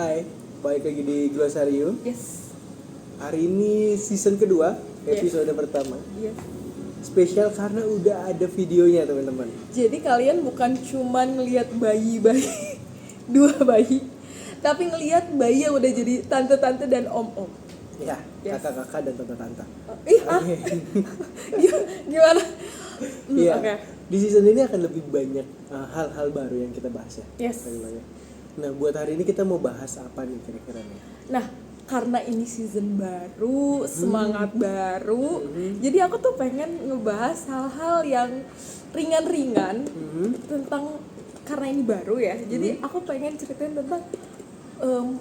Hai, balik lagi di Glosarium. Yes. Hari ini season kedua, episode pertama. Yes. Spesial karena udah ada videonya teman-teman. Jadi kalian bukan cuman ngelihat bayi-bayi, dua bayi, tapi ngelihat bayi yang udah jadi tante-tante dan om-om. Ya, Yes. kakak-kakak dan tante-tante. Gimana? Iya. Oke. Di season ini akan lebih banyak hal-hal baru yang kita bahas ya. Yes. Nah, buat hari ini kita mau bahas apa nih kira-kira nih? Nah, karena ini season baru, semangat baru, jadi aku tuh pengen ngebahas hal-hal yang ringan-ringan tentang, karena ini baru ya. Jadi aku pengen ceritain tentang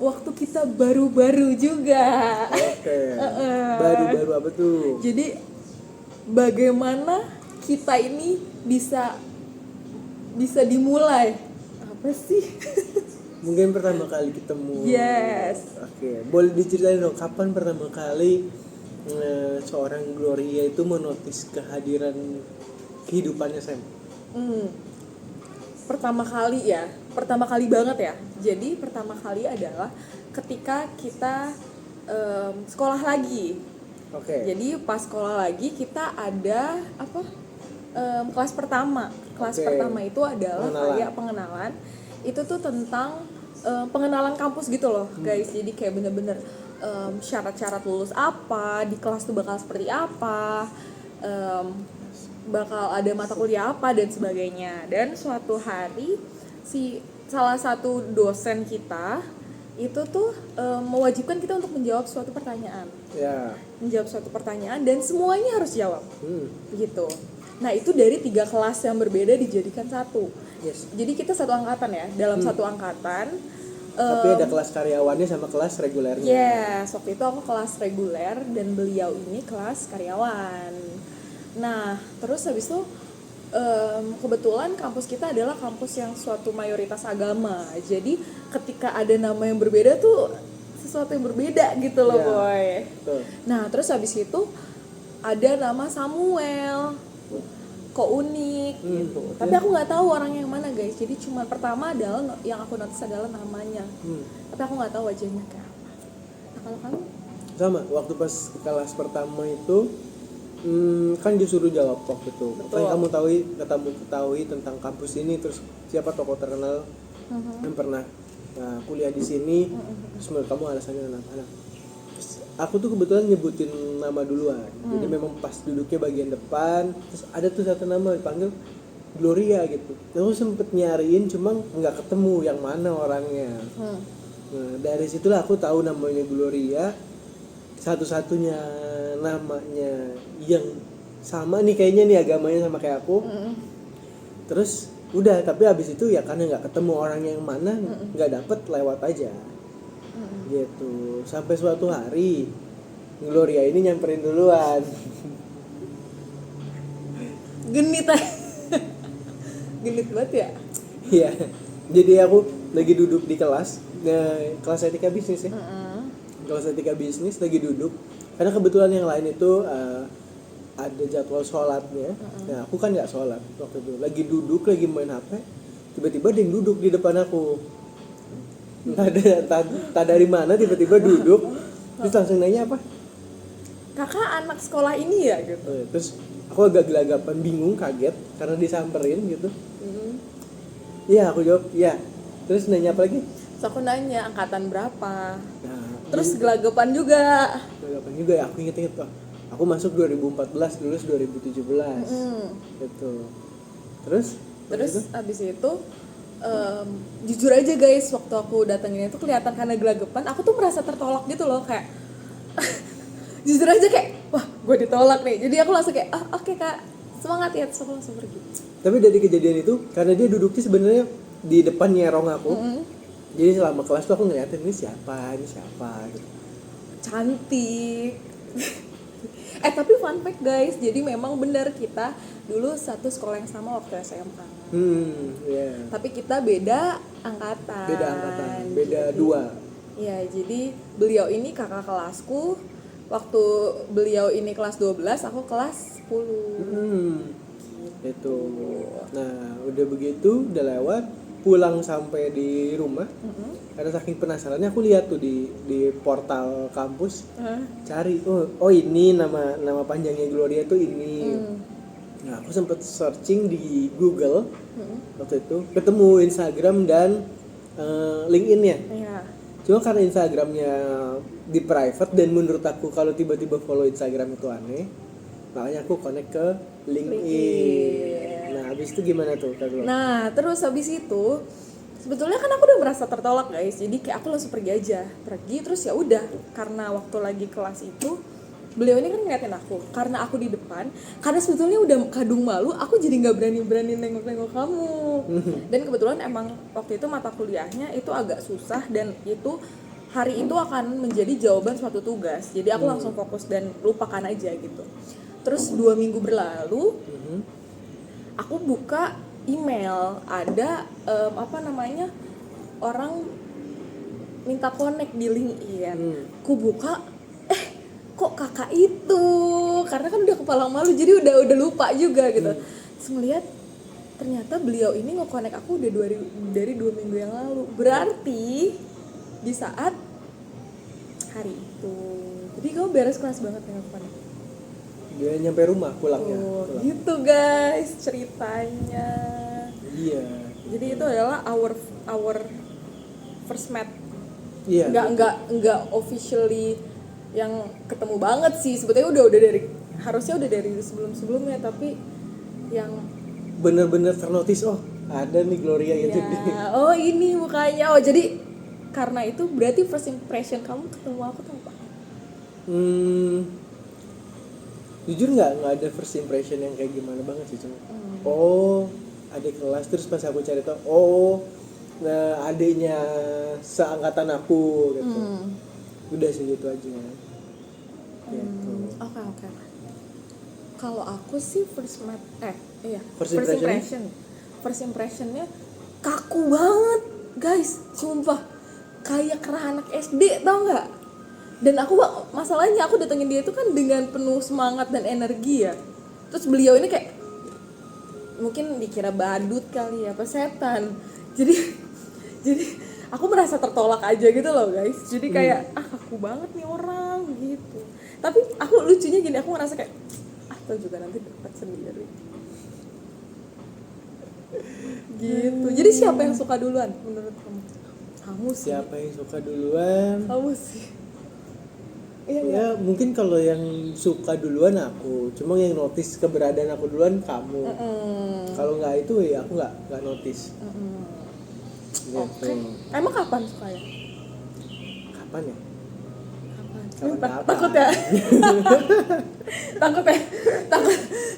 waktu kita baru-baru juga. Oke. Baru-baru apa tuh? Jadi bagaimana kita ini bisa dimulai? Apa sih? Mungkin pertama kali ketemu. Yes. Oke, boleh diceritain dong kapan pertama kali seorang Gloria itu menotis kehadiran kehidupannya Sam? Pertama kali banget ya. Jadi pertama kali adalah ketika kita sekolah lagi. Oke. Jadi pas sekolah lagi kita ada kelas pertama. Kelas Oke. pertama itu adalah kayak pengenalan. Itu tuh tentang pengenalan kampus gitu loh, guys. Jadi kayak bener-bener syarat-syarat lulus apa, di kelas tuh bakal seperti apa, bakal ada mata kuliah apa dan sebagainya. Dan suatu hari salah satu dosen kita itu tuh mewajibkan kita untuk menjawab suatu pertanyaan. Ya. Menjawab suatu pertanyaan dan semuanya harus jawab. Gitu. Nah, itu dari 3 kelas yang berbeda dijadikan satu. Yes. Jadi kita satu angkatan ya. Dalam satu angkatan Tapi ada kelas karyawannya sama kelas regulernya. yes, waktu itu aku kelas reguler dan beliau ini kelas karyawan. Nah, terus habis itu kebetulan kampus kita adalah kampus yang suatu mayoritas agama. Jadi ketika ada nama yang berbeda tuh sesuatu yang berbeda gitu loh, Ya, boy. betul. Nah, terus habis itu ada nama Samuel. Kok unik gitu. Tapi aku nggak tahu orangnya yang mana, guys. Jadi cuma pertama adalah yang aku notice adalah namanya. Tapi aku nggak tahu wajahnya kayak apa. Nah, kalau kamu? Sama, waktu pas kelas pertama itu kan disuruh jawab waktu itu. Kan kamu ketahui tentang kampus ini, terus siapa tokoh terkenal yang pernah kuliah di sini, terus menurut kamu alasannya kenapa? Aku tuh kebetulan nyebutin nama duluan. Jadi memang pas duduknya bagian depan, terus ada tuh satu nama dipanggil Gloria gitu. Aku sempet nyariin cuma nggak ketemu yang mana orangnya. Nah, dari situlah aku tahu namanya Gloria. Satu-satunya namanya yang sama nih kayaknya nih agamanya sama kayak aku. Terus udah, tapi abis itu ya karena nggak ketemu orangnya yang mana, nggak dapet, lewat aja. Gitu. Sampai suatu hari Gloria ini nyamperin duluan. Genit genit banget ya. Iya. Jadi aku lagi duduk di kelas etika bisnis ya. Kelas etika bisnis lagi duduk. Karena kebetulan yang lain itu ada jadwal sholatnya. Nah, aku kan nggak sholat waktu itu. Lagi duduk, lagi main HP. Tiba-tiba dia yang duduk di depan aku. Tak dari mana tiba-tiba duduk. Terus langsung nanya apa? Kakak anak sekolah ini ya gitu. Terus aku agak gelagapan, bingung, kaget karena disamperin gitu. Iya, aku jawab iya. Terus nanya apa lagi? Terus aku nanya angkatan berapa. Nah, Terus gelagapan juga. gelagapan juga ya, aku inget-inget kok. Aku masuk 2014, lulus 2017. Gitu. Terus abis itu jujur aja guys, waktu aku datengin itu kelihatan karena gelagapan, aku tuh merasa tertolak gitu loh, kayak jujur aja kayak wah gue ditolak nih. Jadi aku langsung kayak oke, kak, semangat ya, terus aku langsung pergi. Tapi dari kejadian itu, karena dia duduknya sebenarnya di depan nyerong aku, jadi selama kelas tuh aku ngeliatin ini siapa gitu. Cantik. Tapi fun fact guys, jadi memang benar kita dulu satu sekolah yang sama waktu SMA. Yeah. Tapi kita beda angkatan. Beda 2. Ya, jadi beliau ini kakak kelasku. Waktu beliau ini kelas 12, aku kelas 10. Itu. Nah, udah begitu, udah lewat. pulang sampai di rumah, karena saking penasarannya aku lihat tuh di portal kampus, cari oh ini nama panjangnya Gloria tuh ini. Nah aku sempet searching di Google waktu itu, ketemu Instagram dan LinkedIn-nya. Iya. Cuma karena Instagramnya di private dan menurut aku kalau tiba-tiba follow Instagram itu aneh, makanya aku connect ke LinkedIn. Nah habis itu gimana tuh Kak Glo? Nah, terus habis itu sebetulnya kan aku udah merasa tertolak guys. Jadi kayak aku langsung pergi aja. Pergi terus ya udah, karena waktu lagi kelas itu beliau ini kan ngeliatin aku karena aku di depan. Karena sebetulnya udah kadung malu, aku jadi nggak berani nengok-nengok kamu. Dan kebetulan emang waktu itu mata kuliahnya itu agak susah dan itu hari itu akan menjadi jawaban suatu tugas. Jadi aku langsung fokus dan lupakan aja gitu. Terus 2 minggu berlalu, aku buka email, ada orang minta connect di LinkedIn. Aku buka, kok kakak itu, karena kan udah kepala malu jadi udah lupa juga gitu. Terus ngeliat ternyata beliau ini nge-connect aku udah dari 2 minggu yang lalu. Berarti di saat hari itu. Jadi kamu beres kelas banget ya kapan? Dia nyampe rumah pulangnya. Pulang. Gitu guys ceritanya. Iya. Jadi itu adalah our first met. Iya. Enggak officially yang ketemu banget sih. Sebetulnya udah dari harusnya udah dari sebelumnya, tapi yang bener-bener ternotis, oh ada nih Gloria itu. Ya, oh ini mukanya. Oh jadi karena itu berarti first impression kamu ketemu aku tuh apa? Jujur nggak ada first impression yang kayak gimana banget sih, cuma oh adik kelas, terus pas aku cari tahu oh nah adiknya seangkatan aku gitu. Udah segitu aja gitu. Oke. Kalau aku sih first impressionnya kaku banget guys, sumpah kayak kerah anak SD, tau nggak? Dan masalahnya aku datengin dia itu kan dengan penuh semangat dan energi ya. Terus beliau ini kayak mungkin dikira badut kali ya, apa setan. Jadi aku merasa tertolak aja gitu loh guys. Jadi kayak kaku banget nih orang gitu. Tapi aku lucunya gini, aku ngerasa kayak tau juga nanti dapat sendiri. Gitu. Jadi siapa yang suka duluan menurut kamu? Kamu sih. Siapa yang suka duluan? Kamu sih. Ya mungkin kalau yang suka duluan aku, cuma yang notice keberadaan aku duluan kamu. Kalau nggak itu ya aku nggak notice. Gitu. Oke. Emang kapan sukanya? Kapan ya? Takut ya?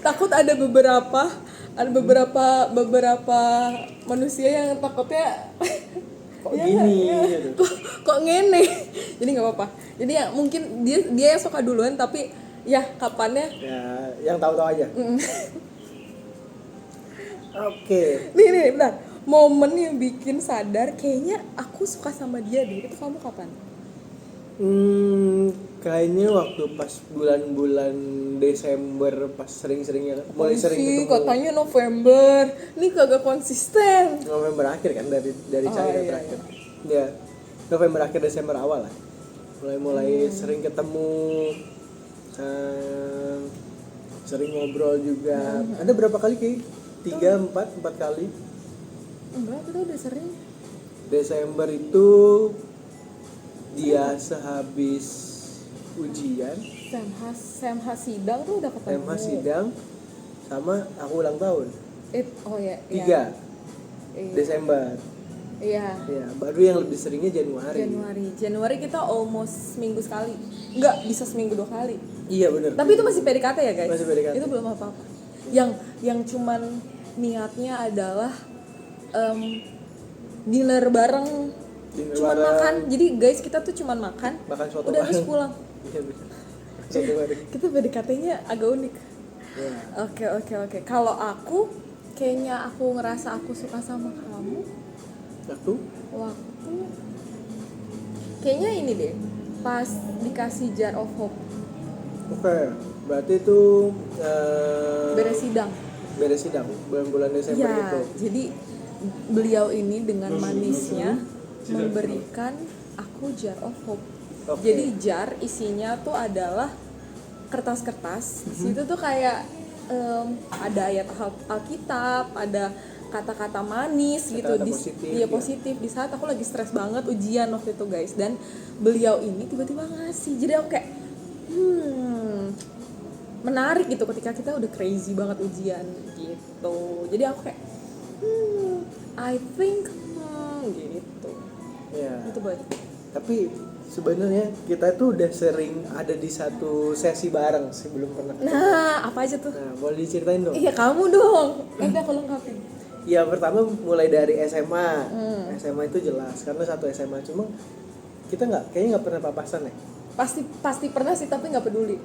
takut ada beberapa manusia yang takutnya kok gini gitu. kok ngene. Jadi nggak apa-apa. Jadi ya mungkin dia yang suka duluan, tapi ya kapannya ya yang tahu-tahu aja. Oke. Nih bentar, momen yang bikin sadar kayaknya aku suka sama dia deh, itu kamu kapan? Kayaknya waktu pas bulan-bulan Desember, pas sering-seringnya mulai sering Sih, ketemu. katanya November, ini kagak konsisten. November akhir kan dari cari terakhir. Ya, November akhir Desember awal lah. Mulai sering ketemu, sering ngobrol juga. Ada berapa kali kayak 4 kali. Enggak, kita udah sering. Desember itu dia sehabis ujian, SMH sidang tuh udah ketemu. SMH sidang, sama aku ulang tahun. 3 Desember. Iya. Ya, baru yang lebih seringnya Januari kita almost seminggu sekali. Enggak, bisa seminggu 2 kali. Iya benar. Tapi itu masih PDKT ya guys? Masih PDKT. Itu belum apa-apa. Yang cuman niatnya adalah dinner bareng. Cuman makan. Jadi guys kita tuh cuman makan soto udah terus pulang. Iya benar. Soto bareng. Kita PDKT-nya agak unik. Ya. Oke. Kalau aku kayaknya aku ngerasa aku suka sama kamu waktu kayaknya ini deh, pas dikasih jar of hope. Oke, berarti itu beres sidang. beres sidang bulan-bulan Desember Ya, itu. jadi beliau ini dengan manisnya memberikan aku jar of hope. Oke. Jadi jar isinya tuh adalah kertas-kertas. Di situ tuh kayak ada ayat Alkitab, ada kata-kata manis gitu. Kata-kata positif, Iya ya. positif. Di saat aku lagi stres banget ujian waktu itu guys, dan beliau ini tiba-tiba ngasih. Jadi aku kayak menarik gitu ketika kita udah crazy banget ujian gitu. Jadi aku kayak I think gitu. Ya. Itu buat. Tapi sebenarnya kita tuh udah sering ada di satu sesi bareng sih, belum pernah. Nah, apa aja tuh? Nah, boleh diceritain dong? Iya, kamu dong. Nanti aku lengkapin. Ya pertama mulai dari SMA. SMA itu jelas karena satu SMA, cuma kita kayaknya nggak pernah papasan ya. Pasti pernah sih, tapi nggak peduli.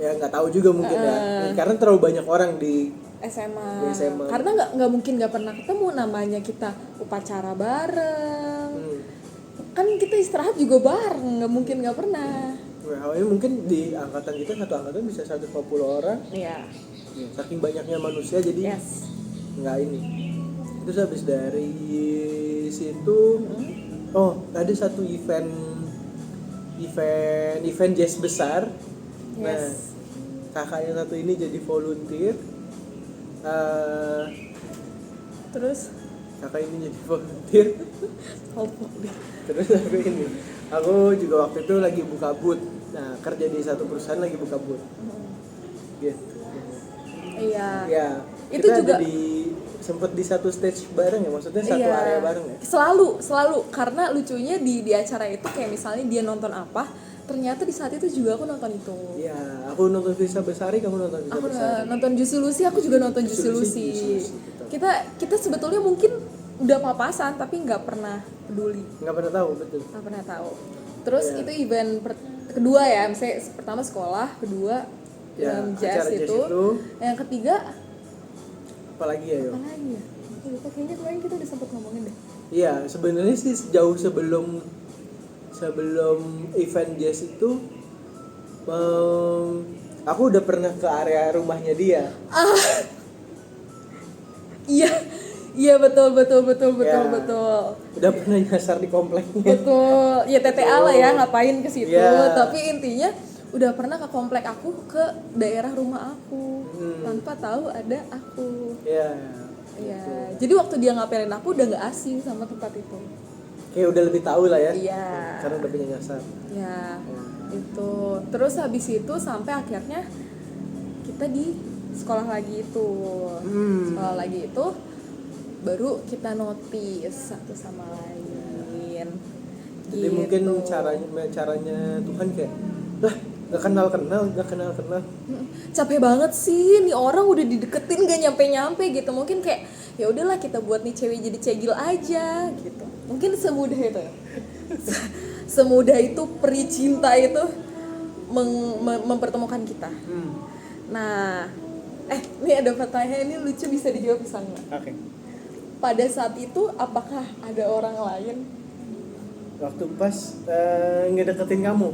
Ya nggak tahu juga mungkin ya, karena terlalu banyak orang di SMA. Di SMA. Karena nggak mungkin nggak pernah ketemu, namanya kita upacara bareng. Kan kita istirahat juga bareng, nggak mungkin nggak pernah. awalnya mungkin di angkatan kita satu angkatan bisa 150 orang. Iya. Ya, saking banyaknya manusia jadi Yes. nggak ini. Terus habis dari situ, oh ada satu event jazz besar. Nah, Yes. kakak yang satu ini jadi volunteer. Terus Kakak ini jadi volunteer. Terus aku juga waktu itu lagi buka booth. Nah, kerja di satu perusahaan lagi buka booth. Gitu. Iya. Ya, Itu kita juga ada sempet di satu stage bareng ya, maksudnya satu iya. area bareng ya. Selalu karena lucunya di acara itu kayak misalnya dia nonton apa, ternyata di saat itu juga aku nonton itu. Ya, aku nonton Visa Besari, kamu nonton Visa Aku Besari. nonton Juicy Lucy, aku juga nonton Juicy Lucy. Gitu. Kita sebetulnya mungkin udah papasan tapi nggak pernah peduli, Nggak pernah tahu, betul. nggak pernah tahu. Terus Iya. itu event kedua ya, misalnya pertama sekolah, kedua Ya, jazz acara jazz itu. itu. Yang ketiga Apalagi ya, Yo? apa lagi ya? Aku lupa, kayaknya kemarin kita udah sempet ngomongin deh. Iya, sebenarnya sih jauh sebelum event jazz itu, aku udah pernah ke area rumahnya dia. Iya betul. Ya. Udah pernah nyasar di kompleknya. Betul, ya TTA lah ya, ngapain ke situ. Iya. Tapi intinya udah pernah ke komplek aku, ke daerah rumah aku, tanpa tahu ada aku. Iya. Iya, jadi waktu dia ngapelin aku udah nggak asing sama tempat itu. Kayak udah lebih tahu lah ya. Iya. Karena udah punya nyasar. Ya, itu. Terus habis itu sampai akhirnya kita di sekolah lagi itu. Sekolah lagi itu baru kita notice satu sama lain. Jadi Gitu. mungkin caranya Tuhan kayak lah gak kenal. Capek banget sih, nih orang udah dideketin gak nyampe gitu. Mungkin kayak ya udahlah kita buat nih cewek jadi cegil aja gitu. Mungkin semudah itu ya. Semudah itu peri cinta itu mempertemukan kita. Nah, ini ada pertanyaan, ini lucu, bisa dijawab bisa nggak? Oke. Pada saat itu apakah ada orang lain? Waktu pas ngedeketin kamu.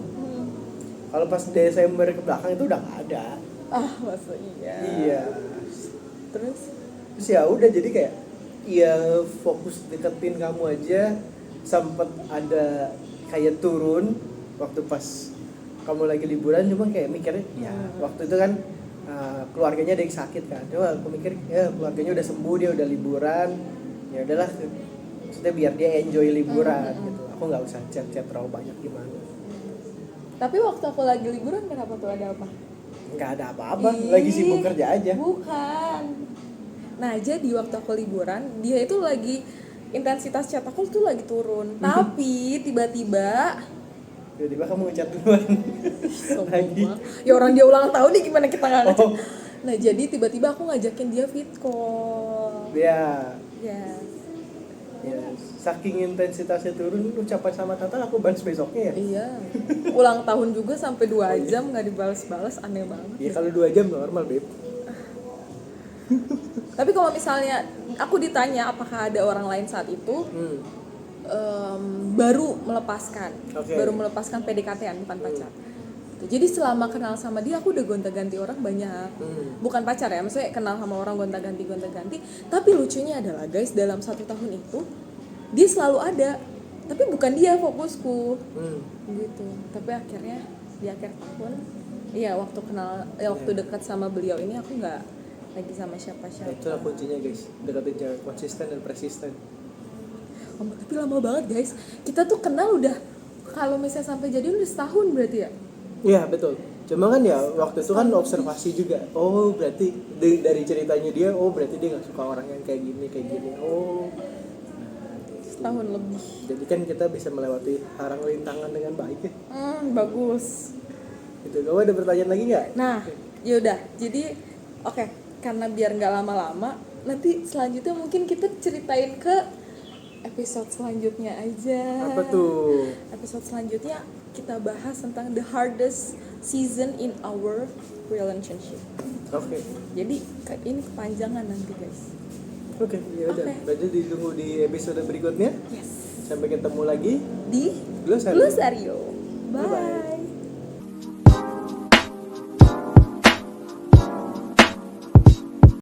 Kalau pas Desember ke belakang itu udah gak ada. Masa iya. Iya. Terus Ya udah, jadi kayak ya fokus deketin kamu aja. Sempet ada kayak turun waktu pas kamu lagi liburan, cuma kayak mikirnya ya waktu itu kan keluarganya ada yang sakit kan. Coba aku mikir ya keluarganya udah sembuh, dia udah liburan. Ya udahlah, maksudnya biar dia enjoy liburan gitu. Aku nggak usah chat terlalu banyak gimana. tapi waktu aku lagi liburan kenapa tuh, ada apa? Nggak ada apa-apa, lagi sibuk kerja aja. Bukan. Nah, jadi waktu aku liburan, dia itu lagi intensitas chat aku tuh lagi turun. Tapi tiba-tiba Kamu ngechat duluan. Lagi. Ya orang dia ulang tahun nih, gimana kita nggak ngechat? Oh. Nah, jadi tiba-tiba aku ngajakin dia fit call. Ya, Ya. saking intensitasnya turun, ucapan sama Tata aku balas besoknya ya. Iya. Ulang tahun juga sampai 2 jam nggak dibalas-balas, aneh banget. Ya kalau 2 jam normal, Beb. Tapi kalau misalnya aku ditanya apakah ada orang lain saat itu, baru melepaskan Oke. baru melepaskan PDKT-an, bukan pacar. Jadi selama kenal sama dia aku udah gonta-ganti orang banyak. Bukan pacar ya, maksudnya kenal sama orang gonta-ganti. Tapi lucunya adalah guys, dalam 1 tahun itu dia selalu ada. Tapi bukan dia fokusku. Gitu. Tapi akhirnya di akhir tahun, iya waktu waktu dekat sama beliau ini aku nggak lagi sama siapa-siapa. Itulah kuncinya guys, deketin cewek konsisten dan persisten. Tapi lama banget guys. Kita tuh kenal udah, kalau misalnya sampai jadi udah setahun berarti ya? Iya betul. Cuma kan ya waktu itu kan observasi juga. Oh berarti dari ceritanya dia, oh berarti dia nggak suka orang yang kayak gini. Oh. Setahun lebih. Jadi kan kita bisa melewati harang rintangan dengan baik ya. Bagus. Gitu. Kamu ada pertanyaan lagi nggak? Nah, yaudah. Jadi oke, karena biar nggak lama-lama, nanti selanjutnya mungkin kita ceritain ke episode selanjutnya aja. Apa tuh? Episode selanjutnya kita bahas tentang the hardest season in our relationship. Oke. Jadi ini kepanjangan nanti guys. Oke, ya udah. Oke. Berarti ditunggu di episode berikutnya. Yes. Sampai ketemu lagi Di Glosario. Glosario. Bye.